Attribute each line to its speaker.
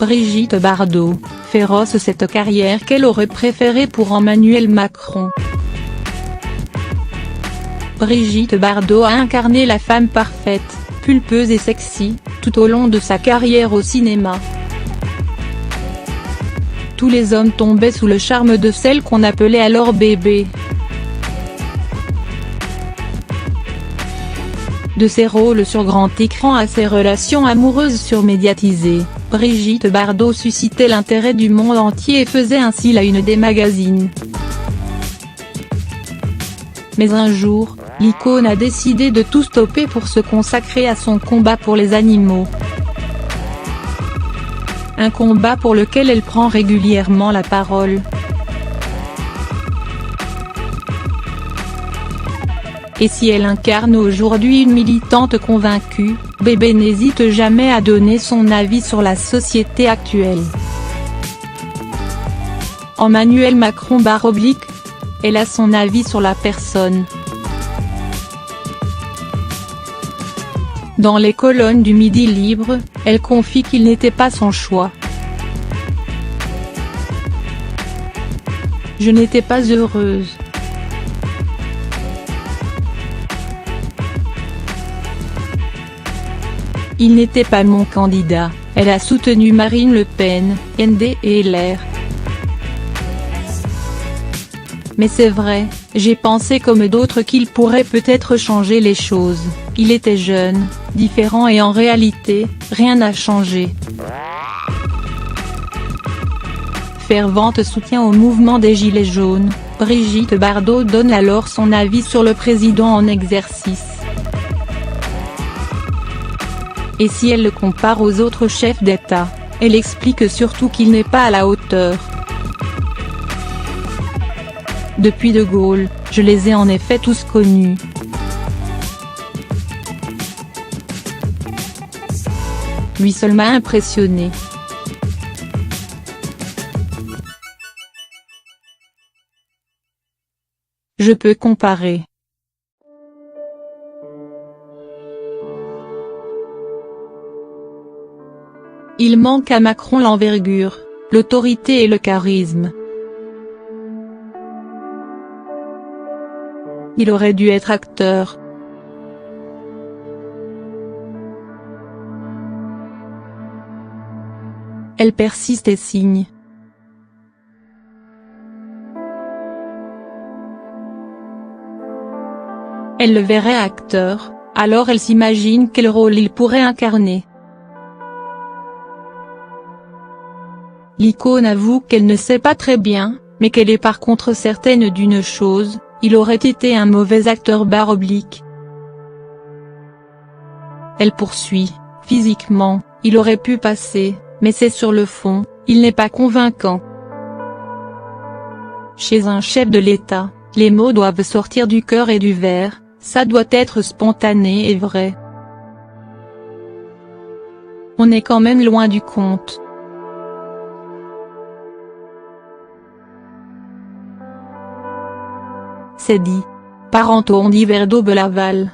Speaker 1: Brigitte Bardot, féroce cette carrière qu'elle aurait préférée pour Emmanuel Macron. Brigitte Bardot a incarné la femme parfaite, pulpeuse et sexy, tout au long de sa carrière au cinéma. Tous les hommes tombaient sous le charme de celle qu'on appelait alors bébé. De ses rôles sur grand écran à ses relations amoureuses surmédiatisées, Brigitte Bardot suscitait l'intérêt du monde entier et faisait ainsi la une des magazines. Mais un jour, l'icône a décidé de tout stopper pour se consacrer à son combat pour les animaux. Un combat pour lequel elle prend régulièrement la parole. Et si elle incarne aujourd'hui une militante convaincue, bébé n'hésite jamais à donner son avis sur la société actuelle. Emmanuel Macron / elle a son avis sur la personne. Dans les colonnes du Midi Libre, elle confie qu'il n'était pas son choix. Je n'étais pas heureuse. Il n'était pas mon candidat. Elle a soutenu Marine Le Pen, ND et LR. Mais c'est vrai, j'ai pensé comme d'autres qu'il pourrait peut-être changer les choses. Il était jeune, différent et en réalité, rien n'a changé. Fervente soutien au mouvement des Gilets jaunes, Brigitte Bardot donne alors son avis sur le président en exercice. Et si elle le compare aux autres chefs d'État, elle explique surtout qu'il n'est pas à la hauteur. Depuis De Gaulle, je les ai en effet tous connus. Lui seul m'a impressionné. Je peux comparer. Il manque à Macron l'envergure, l'autorité et le charisme. Il aurait dû être acteur. Elle persiste et signe. Elle le verrait acteur, alors elle s'imagine quel rôle il pourrait incarner. L'icône avoue qu'elle ne sait pas très bien, mais qu'elle est par contre certaine d'une chose, il aurait été un mauvais acteur / Elle poursuit, physiquement, il aurait pu passer, mais c'est sur le fond, il n'est pas convaincant. Chez un chef de l'État, les mots doivent sortir du cœur et du verre, ça doit être spontané et vrai. On est quand même loin du compte. C'est dit. Parenthèse Verdo Belaval.